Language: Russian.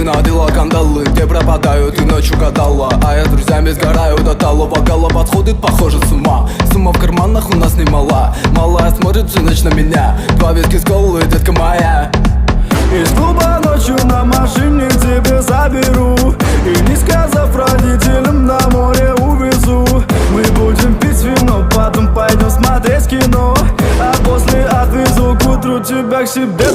ты надела кандалы, где пропадаю, ты ночью гадала. А я с друзьями сгораю до талого, голова подходит, похоже, с ума. Сумма в карманах у нас немала, малая смотрит всю ночь на меня. 2 виски с колой, детка моя. Из клуба ночью на машине тебе заберу, и не сказав родителям, на море увезу. Мы будем пить вино, потом пойдем смотреть кино, а после отвезу к утру тебя к себе